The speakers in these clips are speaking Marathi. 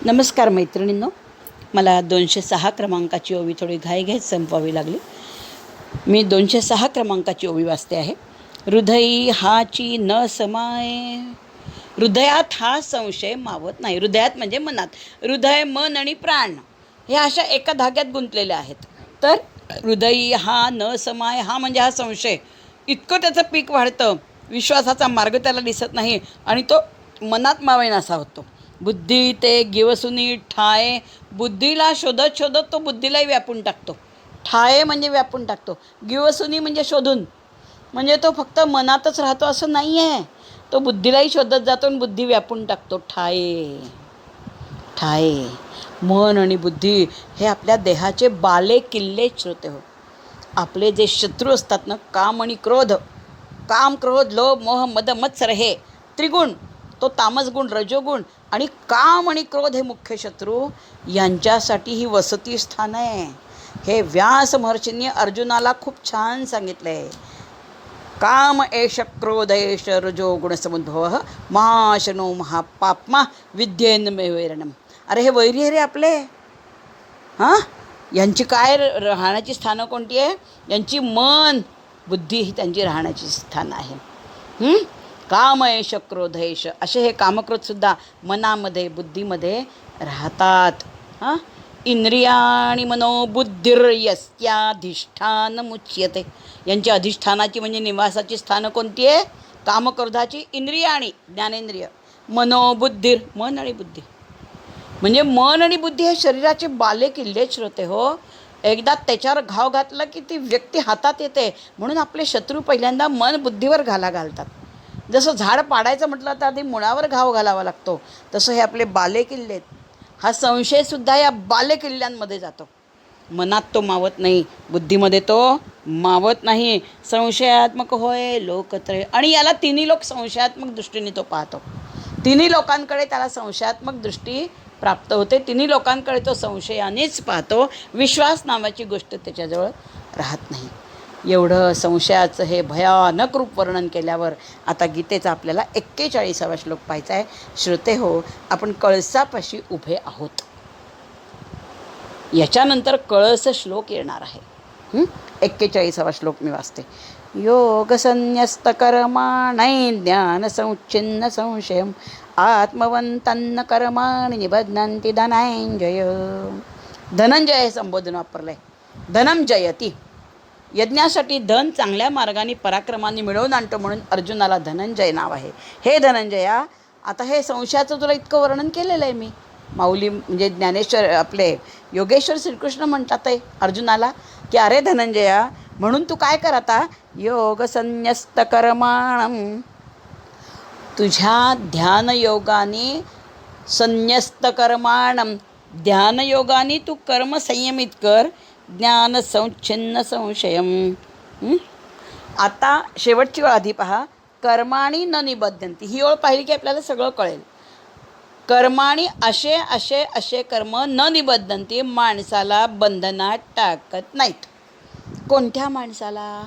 नमस्कार मैत्रिणींनो, मला 206 क्रमांकाची ओवी थोडी घाईघाईत संपवावी लागली. मी 206 क्रमांकाची ओवी वाचते आहे. हृदयी हाची न समाये, हृदयात हा संशय मावत नाही. हृदयात म्हणजे मनात. हृदय, मन आणि प्राण हे अशा एका धाग्यात गुंतलेले आहेत. तर हृदयी हा न समाये, हा म्हणजे हा संशय. इतकं त्याचं पीक वाढतं, विश्वासाचा मार्ग त्याला दिसत नाही आणि तो मनात मावेनासा होतो. बुद्धी ते गिवसुनी ठाये, बुद्धीला शोधत शोधत तो बुद्धीलाही व्यापून टाकतो. ठाये म्हणजे व्यापून टाकतो. गिवसुनी म्हणजे शोधून, म्हणजे तो फक्त मनातच राहतो असं नाही आहे. तो बुद्धीलाही शोधत जातो आणि बुद्धी व्यापून टाकतो. ठाये ठाये मन आणि बुद्धी हे आपल्या देहाचे बाले किल्ले श्रोते हो. आपले जे शत्रू असतात ना, काम आणि क्रोध, काम, क्रोध, लोभ, मोह, मद, मत्सर हे त्रिगुण, तो तामस गुण, रजोगुण आणि काम आणि क्रोध हे मुख्य शत्रू, यांच्यासाठी ही वसती स्थान आहे. हे व्यास महर्षींनी अर्जुनाला खूप छान सांगितलं आहे. काम एष क्रोध एष रजो गुणसमुद्भव महाशनो महापाप्मा विद्येन वैरणम. अरे हे वैरी रे आपले. हां, यांची काय राहण्याची स्थानं कोणती आहे? यांची मन बुद्धी ही त्यांची राहण्याची स्थानं आहे. कामयश क्रोधयश असे हे कामक्रोधसुद्धा मनामध्ये बुद्धीमध्ये राहतात. हां, इंद्रियाणी मनोबुद्धिर्यस्याधिष्ठान मुच्यते. यांची अधिष्ठानाची म्हणजे निवासाची स्थानं कोणती आहे? कामक्रोधाची इंद्रियाणी ज्ञानेंद्रिय, मनोबुद्धिर मन आणि बुद्धी. म्हणजे मन आणि बुद्धी हे शरीराचे बाले किल्ले श्रोते हो. एकदा त्याच्यावर घाव घातला की ती व्यक्ती हातात येते. म्हणून आपले शत्रू पहिल्यांदा मन बुद्धीवर घालतात. जसं झाड पाडायचं म्हटलं तर आधी मुळावर घाव घालावा लागतो, तसं हे आपले बाले किल्ले आहेत. हा संशयसुद्धा या बाले किल्ल्यांमध्ये जातो. मनात तो मावत नाही, बुद्धीमध्ये तो मावत नाही. संशयात्मक होय लोकत्रय, आणि याला तिन्ही लोक संशयात्मक दृष्टीने तो पाहतो. तिन्ही लोकांकडे त्याला संशयात्मक दृष्टी प्राप्त होते. तिन्ही लोकांकडे तो संशयानेच पाहतो. विश्वास नावाची गोष्ट त्याच्याजवळ राहत नाही. एवढं संशयाचं हे भयानक रूप वर्णन केल्यावर आता गीतेचा आपल्याला 41वा श्लोक पाहायचा आहे. श्रोते हो, आपण कळसापाशी उभे आहोत. याच्यानंतर कळस श्लोक येणार आहे. 41वा श्लोक मी वाचते. योग संन्यस्त कर्माणै ज्ञान संच्छिन्न संशयम आत्मवंतन्न कर्माणि निबध्नन्ति धनंजय. धनंजय हे संबोधन वापरलंय. धनम जयती, यज्ञासाठी धन चांगल्या मार्गाने पराक्रमाने मिळवून आणतो म्हणून अर्जुनाला धनंजय नाव आहे. हे धनंजया, आता हे संशयाचं तुला इतकं वर्णन केलेलं आहे मी. माऊली म्हणजे ज्ञानेश्वर आपले योगेश्वर श्रीकृष्ण म्हणतात आहे अर्जुनाला की अरे धनंजया, म्हणून तू काय कर आता? योग संन्यस्त कर्माणम, तुझ्या ध्यानयोगाने, संन्यस्त कर्माणम ध्यानयोगाने तू कर्म संयमित कर. ज्ञान संच्छिन्न संशयम. आता शेवटची ओळ आधी पहा. कर्माणी न निबध्यन्ति, ही ओळ पाहिली की आपल्याला सगळं कळेल. कर्माणी असे असे असे कर्म न निबद्धन्ति, माणसाला बंधनात टाकत नाहीत. कोणत्या माणसाला?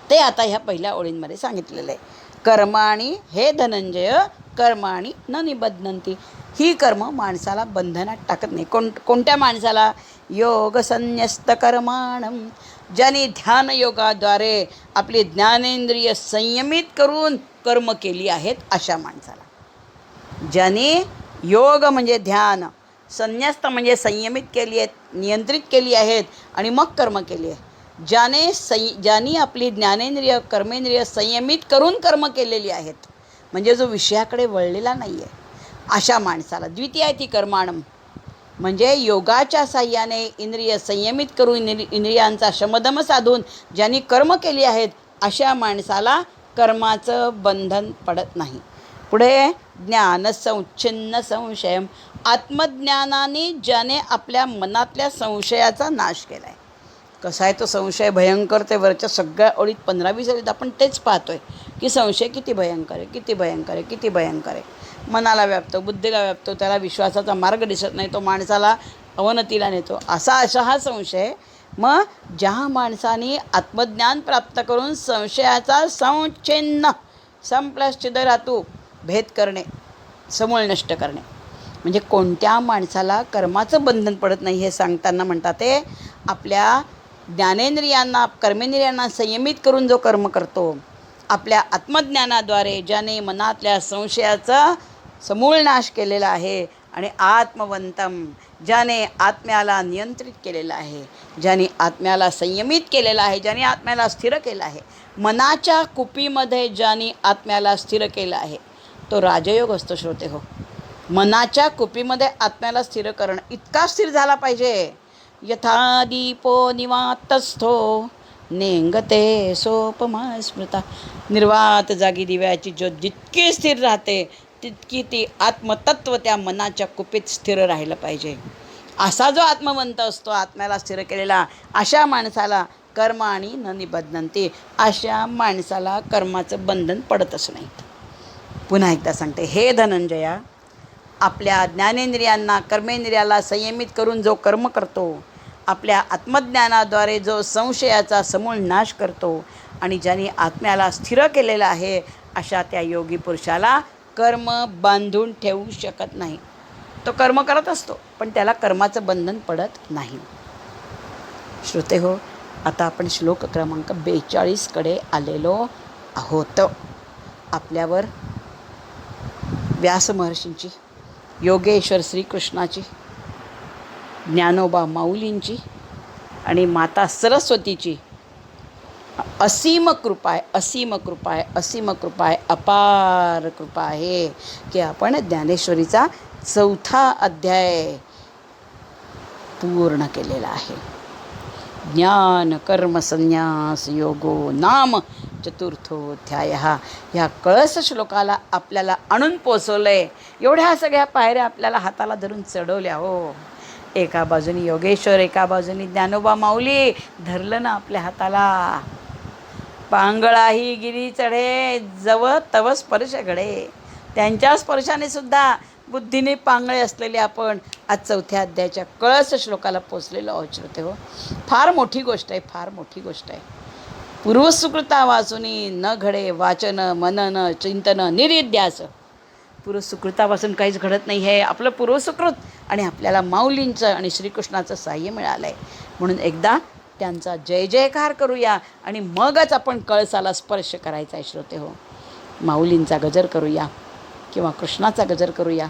ते आता ह्या पहिल्या ओळींमध्ये सांगितलेलं आहे. कर्माणी हे धनंजय, कर्माणी न निबद्धन्ति, ही कर्म माणसाला बंधनात टाकत नाही. कोणत्या माणसाला? योग संन्यस्त कर्माणम, ज्याने ध्यानयोगाद्वारे आपली ज्ञानेंद्रिय संयमित करून कर्म केली आहेत अशा माणसाला. ज्याने योग म्हणजे ध्यान, संन्यस्त म्हणजे संयमित केली आहेत, नियंत्रित केली आहेत आणि मग कर्म केली आहे. ज्याने आपली ज्ञानेंद्रिय कर्मेंद्रिय संयमित करून कर्म केलेली आहेत, म्हणजे जो विषयाकडे वळलेला नाही आहे अशा माणसाला. द्वितीय आहे ती कर्माणम, म्हणजे योगाच्या साह्याने इंद्रिय संयमित करून इंद्रियांचा शमदम साधून ज्यांनी कर्म केली आहेत अशा माणसाला कर्माचं बंधन पडत नाही. पुढे ज्ञान संच्छिन्न संशयम, आत्मज्ञानाने ज्याने आपल्या मनातल्या संशयाचा नाश केला आहे. कसा आहे तो संशय? भयंकर. ते वरच्या सगळ्या ओळीत 15-20 ओळीत आपण तेच पाहतोय की संशय किती भयंकर आहे, किती भयंकर आहे, किती भयंकर आहे. मनाला व्यापतो, बुद्धीला व्यापतो, त्याला विश्वासाचा मार्ग दिसत नाही, तो माणसाला अवनतीला नेतो. असा हा संशय. मग ज्या माणसाने आत्मज्ञान प्राप्त करून संशयाचा संच्छिन्न, संप्लश्चिद धातू भेद करणे, समूळ नष्ट करणे, म्हणजे कोणत्या माणसाला कर्माचं बंधन पडत नाही हे सांगताना म्हणतात ते आपल्या ज्ञानेंद्रियांना कर्मेंद्रियांना संयमित करून जो कर्म करतो, आपल्या आत्मज्ञानाद्वारे ज्याने मनातल्या संशयाचा समूळ नाश केलेला आहे आणि आत्मवंतम ज्याने आत्म्याला नियंत्रित केलेलं आहे, ज्याने आत्म्याला संयमित केलेलं आहे, ज्याने आत्म्याला स्थिर केलं आहे, मनाच्या कुपीमध्ये ज्याने आत्म्याला स्थिर केलं आहे तो राजयोग असतो. श्रोते हो, मनाच्या कुपीमध्ये आत्म्याला स्थिर करणं इतका स्थिर झाला पाहिजे. यथा दीपो निवातस्थो नेंगते सोपमा स्मृता. निर्वात जागी दिव्याची ज्योत जितकी स्थिर राहते तितकी ती आत्मतत्व त्या मनाच्या कुपीत स्थिर राहिलं पाहिजे. असा जो आत्मवंत असतो, आत्म्याला स्थिर केलेला, अशा माणसाला कर्म आणि न निबध्नन्ति, अशा माणसाला कर्माचं बंधन पडतच नाही. पुन्हा एकदा सांगते, हे धनंजया, आपल्या ज्ञानेंद्रियांना कर्मेंद्रियाला संयमित करून जो कर्म करतो, आपल्या आत्मज्ञानाद्वारे जो संशयाचा समूळ नाश करतो आणि ज्याने आत्म्याला स्थिर केलेला आहे, अशा त्या योगी पुरुषाला कर्म बांधून ठेवू शकत नाही. तो कर्म करत असतो पण त्याला कर्माचं बंधन पडत नाही. श्रोते हो, आता आपण श्लोक क्रमांक 42कडे आलेलो आहोत. आपल्यावर व्यास महर्षींची, योगेश्वर श्रीकृष्णाची, ज्ञानोबा माऊलींची आणि माता सरस्वतीची असीम कृपा आहे, असीम कृपा आहे, असीम कृपा आहे, अपार कृपा आहे की आपण ज्ञानेश्वरीचा 4था अध्याय पूर्ण केलेला आहे. ज्ञान कर्म संन्यास योगो नाम चतुर्थोध्याय. ह्या कळस श्लोकाला आपल्याला आणून पोचवलं आहे. एवढ्या सगळ्या पायऱ्या आपल्याला हाताला धरून चढवल्या हो. एका बाजूनी योगेश्वर, एका बाजूनी ज्ञानोबा माऊली धरलं ना आपल्या हाताला. पांगळाही गिरी चढे जव तव स्पर्श घडे. त्यांच्या स्पर्शाने सुद्धा बुद्धीने पांगळे असलेले आपण आज 4थ्या अध्यायाच्या कळस श्लोकाला पोचलेलो आहोत. श्रोते हो, फार मोठी गोष्ट आहे, फार मोठी गोष्ट आहे. पूर्वसुकृता वाचुनी न घडे वाचन मनन चिंतन निरिध्यास. पूर्वसुकृतापासून काहीच घडत नाही आहे. आपलं पूर्वसुकृत आणि आपल्याला माऊलींचं आणि श्रीकृष्णाचं साह्य मिळालं आहे. म्हणून एकदा त्यांचा जय जयकार करूया आणि मगच आपण कळसाला स्पर्श करायचा आहे. श्रोते हो, माऊलींचा गजर करूया किंवा कृष्णाचा गजर करूया.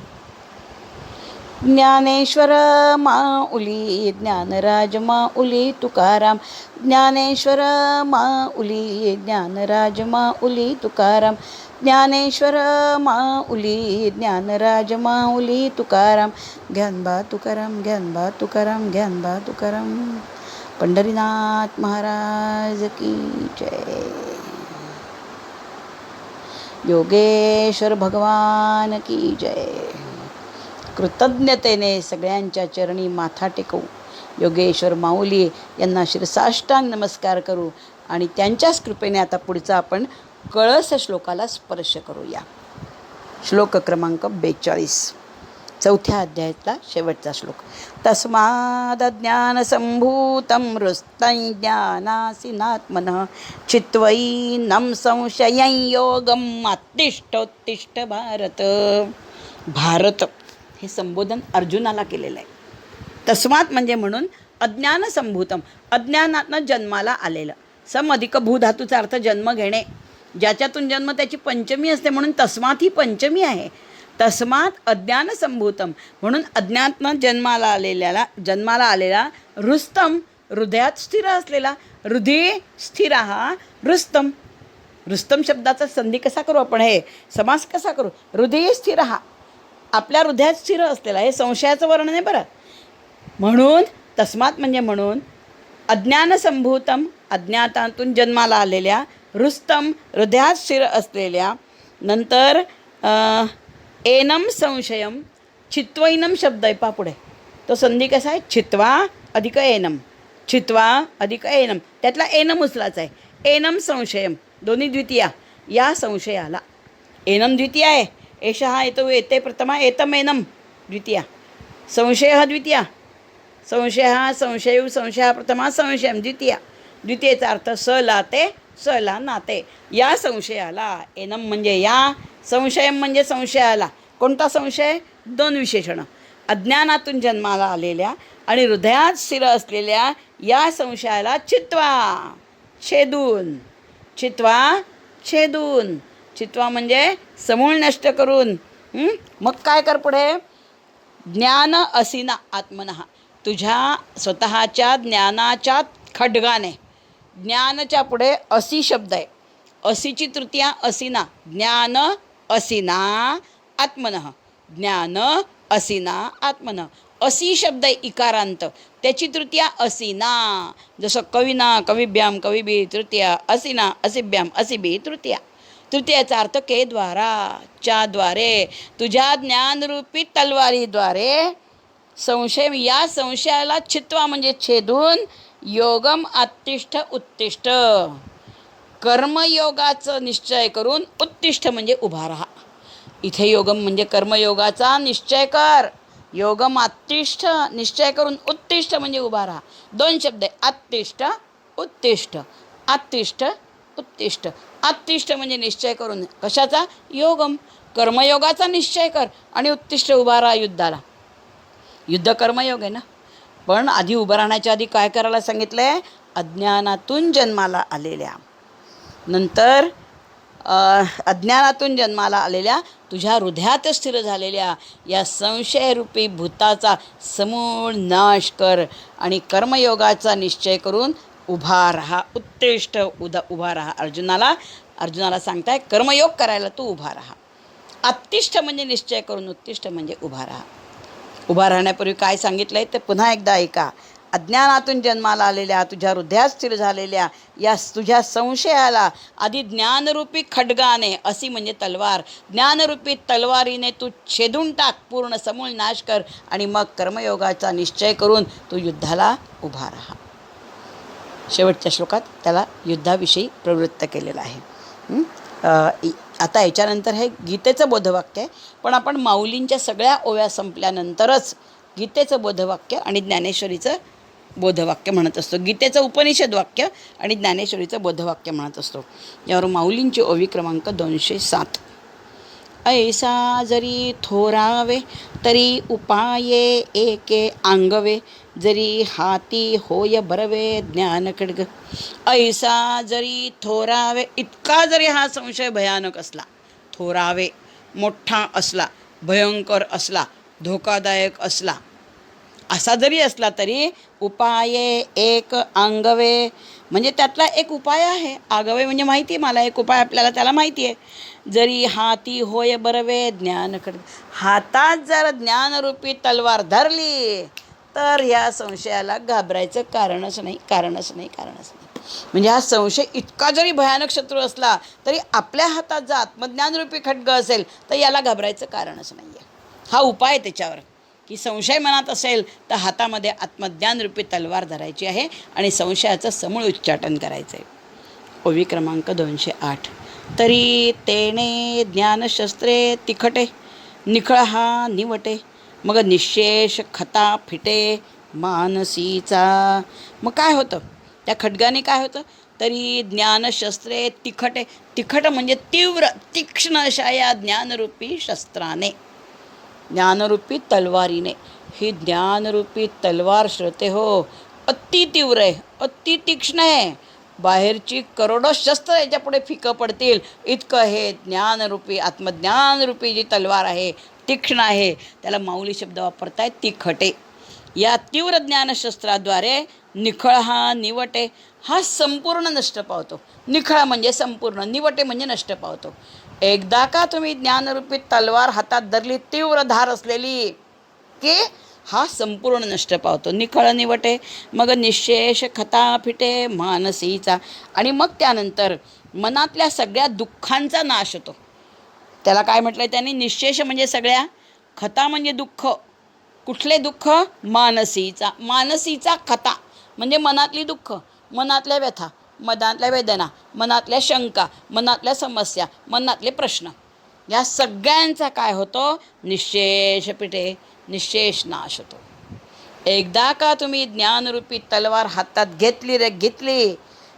ज्ञानेश्वर माऊली ज्ञानराज माऊली तुकाराम. ज्ञानेश्वर माऊली ज्ञानराज माऊली तुकाराम. ज्ञानेश्वर माऊली ज्ञानराज माऊली तुकाराम. ज्ञानबा तुकाराम, ज्ञानबा तुकाराम, ज्ञानबा तुकाराम. पंढरीनाथ महाराज की जय. योगेश्वर भगवान की जय. कृतज्ञतेने सगळ्यांच्या चरणी माथा टेकवू, योगेश्वर माऊली यांना शिरसाष्टांग नमस्कार करू आणि त्यांच्याच कृपेने आता पुढचा आपण कळस श्लोकाला स्पर्श करूया. श्लोक क्रमांक 42, 4थ्या अध्यायातला शेवटचा श्लोक. तस्माद ज्ञानसंभूतं हृस्तं ज्ञानासीनात्मनः चित्वैनं संशयं योगम् उत्तिष्ठ भारत. भारत हे संबोधन अर्जुनाला केलेलं आहे. तस्मात म्हणजे म्हणून, अज्ञान संभूतम अज्ञानातनं जन्माला आलेलं. सम अधिक भू धातूचा अर्थ जन्म घेणे, ज्याच्यातून जन्म त्याची पंचमी असते म्हणून तस्मात ही पंचमी आहे. तस्मात अज्ञान संभूतम म्हणून अज्ञातनं जन्माला आलेला रुस्तम हृदयात स्थिर असलेला. हृदय स्थिर हा रुस्तम. रुस्तम शब्दाचा संधी कसा करू आपण, हे समास कसा करू. हृदय स्थिर हा आपल्या हृदयात स्थिर असलेला, हे संशयाचं वर्णन आहे बरं. म्हणून तस्मात म्हणजे म्हणून अज्ञान संभूतम अज्ञातातून जन्माला आलेल्या, रुस्तम हृदयात स्थिर असलेल्या. नंतर एनम संशयम चित्वैनम शब्द आहे पा पुढे. तो संधी कसा आहे, चित्वा अधिक एनम, चित्वा अधिक एनम, त्यातला एनम उचलाचा आहे. एनम संशयम दोन्ही द्वितीया. या संशयाला एनम द्वितीया आहे. एषः येतो येते प्रथमा एतम एनम द्वितीया. संशय द्वितीया. संशय संशयू संशय प्रथमा संशयम द्वितीया. द्वितीयेचा अर्थ स लाते स ला नाते. या संशयाला एनम म्हणजे या, संशयम म्हणजे संशयाला. कोणता संशय, दोन विशेषणं. अज्ञानातून जन्माला आलेल्या आणि हृदयात स्थिर असलेल्या या संशयाला चित्वा, छेदून. चित्वा, छेदून. चित्वा म्हणजे समूळ नष्ट करून. मग काय कर पुढे? ज्ञान असिना आत्मनः. तुझ्या स्वतःच्या ज्ञानाच्या खड्गाने. ज्ञानच्या पुढे असी शब्द आहे. असीची तृतीया असिना. ज्ञान असिना आत्मनः. ज्ञान असिना आत्मनः. असी शब्द आहे इकारांत, त्याची तृतीया असिना. जसं कविना कविभ्याम कविबी तृतीया, असिना असिभ्याम असिबी तृतीया. तृतीयाचा अर्थ के द्वारा, च्या द्वारे, तुझ्या ज्ञानरूपी तलवारीद्वारे संशय, या संशयाला चित्वा म्हणजे छेदून, योगम आत्तिष्ठ उत्तिष्ठ, कर्मयोगाचं निश्चय करून, उत्तिष्ठ म्हणजे उभा राहा. इथे योगम म्हणजे कर्मयोगाचा निश्चय कर. योगम आत्तिष्ठ निश्चय करून, उत्तिष्ठ म्हणजे उभा राहा. दोन शब्द आहे, आत्तिष्ठ उत्तिष्ठ. आत्तिष्ठ उत्तिष्ठ. आत्तिष्ठ म्हणजे निश्चय करून. कशाचा? योगम, कर्मयोगाचा निश्चय कर. आणि उत्तिष्ठ उभा राहा युद्धाला. युद्ध कर्मयोग आहे ना. पण आधी उभं राहण्याच्या आधी काय करायला सांगितलं आहे? अज्ञानातून जन्माला आलेल्या, नंतर अज्ञानातून जन्माला आलेल्या, तुझ्या हृदयात स्थिर झालेल्या या संशयरूपी भूताचा समूळ नाश कर आणि कर्मयोगाचा निश्चय करून उभा राहा. उत्तिष्ठ, उभा राहा. अर्जुनाला सांगताय कर्मयोग करायला तू उभा राहा. आत्तिष्ठ म्हणजे निश्चय करून, उत्तिष्ठ म्हणजे उभा राहा. उभा राहण्यापूर्वी काय सांगितलं आहे ते पुन्हा एकदा ऐका. अज्ञानातून जन्माला आलेल्या, तुझ्या हृदयात स्थिर झालेल्या या तुझ्या संशयाला आधी ज्ञानरूपी खड्गाने, अशी म्हणजे तलवार, ज्ञानरूपी तलवारीने तू छेदून टाक, पूर्ण समूळ नाश कर. आणि मग कर्मयोगाचा निश्चय करून तू युद्धाला उभा राहा. शेवटच्या श्लोकात त्याला युद्धाविषयी प्रवृत्त केलेलं आहे. आता याच्यानंतर हे गीतेचं बोधवाक्य आहे. पण आपण माऊलींच्या सगळ्या ओव्या संपल्यानंतरच गीतेचं बोधवाक्य आणि ज्ञानेश्वरीचं बोधवाक्य म्हणत असतो. गीतेचं उपनिषद वाक्य आणि ज्ञानेश्वरीचं बोधवाक्य म्हणत असतो. यावर माऊलींची ओवी क्रमांक 207. ऐसा जरी थोरावे तरी उपाये एके आंगवे, जरी हाती होय बरवे ज्ञान खड्ग. ऐसा जरी थोरावे, इतका जरी हा संशय भयानक असला, थोरावे मोठा असला, भयंकर असला, धोकादायक असला, असा जरी असला तरी उपाये एक अंगवे, म्हणजे त्यातला एक उपाय आहे. आगवे म्हणजे माहिती आहे मला, एक उपाय आपल्याला त्याला माहिती आहे. जरी हाती होय बरवे ज्ञान खड्ग. हातात जर ज्ञानरूपी तलवार धरली तर ह्या संशयाला घाबरायचं कारणच नाही. म्हणजे हा संशय इतका जरी भयानक शत्रू असला तरी आपल्या हातात जर आत्मज्ञानरूपी खड्ग असेल तर याला घाबरायचं कारणच नाही आहे. हा उपाय त्याच्यावर, की संशय मनात असेल तर हातामध्ये आत्मज्ञानरूपी तलवार धरायची आहे आणि संशयाचं समूळ उच्चाटन करायचं आहे. ओवी क्रमांक 208. तरी तेणे ज्ञानशस्त्रे तिखटे, निखळहा निवटे, मग निशेष खता फिटे मानसीचा. मग काय होतं त्या खड्गाने? काय होतं? तरी ज्ञानशस्त्रे तिखटे. तिखट म्हणजे तीव्र, तीक्ष्ण अशा या ज्ञानरूपी शस्त्राने, ज्ञानरूपी तलवारीने. ही ज्ञानरूपी तलवार श्रोते हो अति तीव्र आहे, अति तीक्ष्ण आहे. बाहेरची करोडो शस्त्र याच्या पुढे फिकं पडतील इतकं हे ज्ञानरूपी, आत्मज्ञानरूपी जी तलवार आहे, तीक्ष्ण आहे. त्याला माऊली शब्द वापरतायत, तिखटे. या तीव्र ज्ञानशस्त्राद्वारे निखळहा निवटे, हा संपूर्ण नष्ट पावतो. निखळ म्हणजे संपूर्ण, निवटे म्हणजे नष्ट पावतो. एकदा का तुम्ही ज्ञानरूपी तलवार हातात धरली, तीव्र धार असलेली, की हा संपूर्ण नष्ट पावतो. निखळ निवटे, मग निशेष खता फिटे मानसीचा. आणि मग त्यानंतर मनातल्या सगळ्या दुःखांचा नाश होतो. त्याला काय म्हटलं आहे त्यांनी? निशेष म्हणजे सगळ्या, खता म्हणजे दुःख. कुठले दुःख? मानसीचा. मानसीचा खता म्हणजे मनातली दुःख, मनातल्या व्यथा, मनातल्या वेदना, मनातल्या शंका, मनातल्या समस्या, मनातले प्रश्न, या सगळ्यांचा काय होतो? निशेष पिठे, निशेष नाश होतो. एकदा का तुम्ही ज्ञानरूपी तलवार हातात घेतली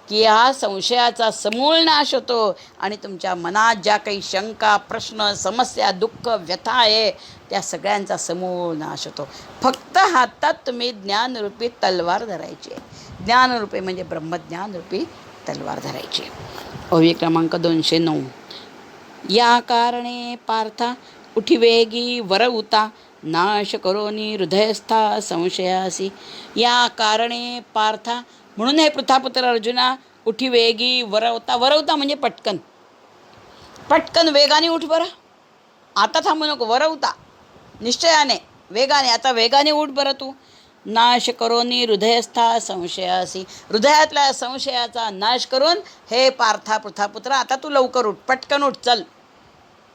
की हा संशयाचा समूळ नाश होतो आणि तुमच्या मनात ज्या काही शंका, प्रश्न, समस्या, दुःख, व्यथा आहे त्या सगळ्यांचा समूळ नाश होतो. फक्त हातात तुम्ही ज्ञानरूपी तलवार धरायची आहे. ज्ञानरूपी म्हणजे ब्रह्मज्ञानरूपी तलवार धरायची. ओवी क्रमांक 209. या कारणे पार्था उठिवेगी वरवता नाश करोनी हृदयस्था संशयासी. या कारणे पार्था, म्हणून हे पृथापुत्र अर्जुना, उठिवेगी वरवता. वरवता म्हणजे पटकन, पटकन वेगाने उठ बरं. आता थांबू नको. वरवता निश्चयाने, वेगाने, आता वेगाने उठ बरं तू. नाश करोनी हृदयस्था संशयासी. हृदयातल्या संशयाचा नाश करून हे पार्था पृथापुत्र आता तू लवकर उठ, पटकन उठ, चल.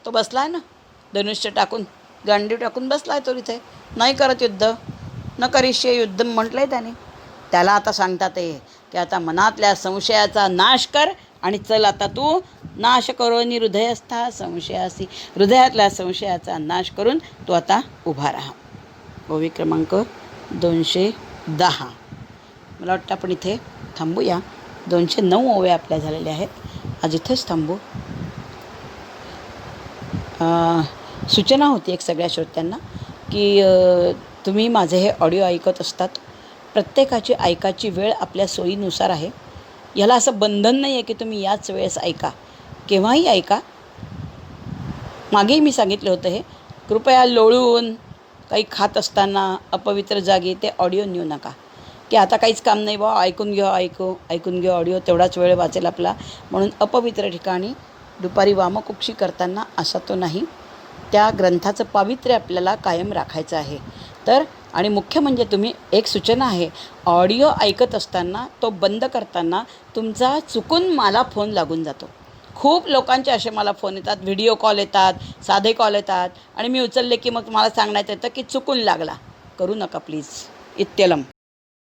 तो बसला आहे ना, धनुष्य टाकून, गांडी टाकून बसला आहे तो इथे. नाही करत युद्ध, न करिष्ये युद्ध म्हटलं आहे त्याने. त्याला आता सांगतात ते की आता मनातल्या संशयाचा नाश कर आणि चल आता तू. नाश करोनी हृदयस्था संशयासी. हृदयातल्या संशयाचा नाश करून तू आता उभा राहा. ओवी क्रमांक 210. मला वाटतं आपण इथे थांबूया. 209 ओव्या आपल्या झालेल्या आहेत. आज इथेच थांबू. सूचना होती एक सगळ्या श्रोत्यांना की तुम्ही माझे हे ऑडिओ ऐकत असतात. प्रत्येकाची ऐकायची वेळ आपल्या सोयीनुसार आहे. याला असं बंधन नाही आहे की तुम्ही याच वेळेस ऐका, केव्हाही ऐका. मागेही मी सांगितलं होतं हे. कृपया लोळून काही खात असताना अपवित्र जागी ते ऑडिओ नेऊ नका की आता काहीच काम नाही बा, ऐकून घेऊ ऑडिओ, तेवढाच वेळ वाचेल आपला, म्हणून अपवित्र ठिकाणी दुपारी वामकुक्षी करताना असा तो नाही. त्या ग्रंथाचं पावित्र्य आपल्याला कायम राखायचं आहे. तर आणि मुख्य म्हणजे तुम्ही, एक सूचना आहे, ऑडिओ ऐकत असताना तो बंद करताना तुमचा चुकून मला फोन लागून जातो. खूप लोकांचे असे मला फोन येतात, व्हिडिओ कॉल येतात, साधे कॉल येतात आणि मी उचलले की मग मला सांगण्यात येतं की चुकून लागला. करू नका प्लीज. इत्यलम.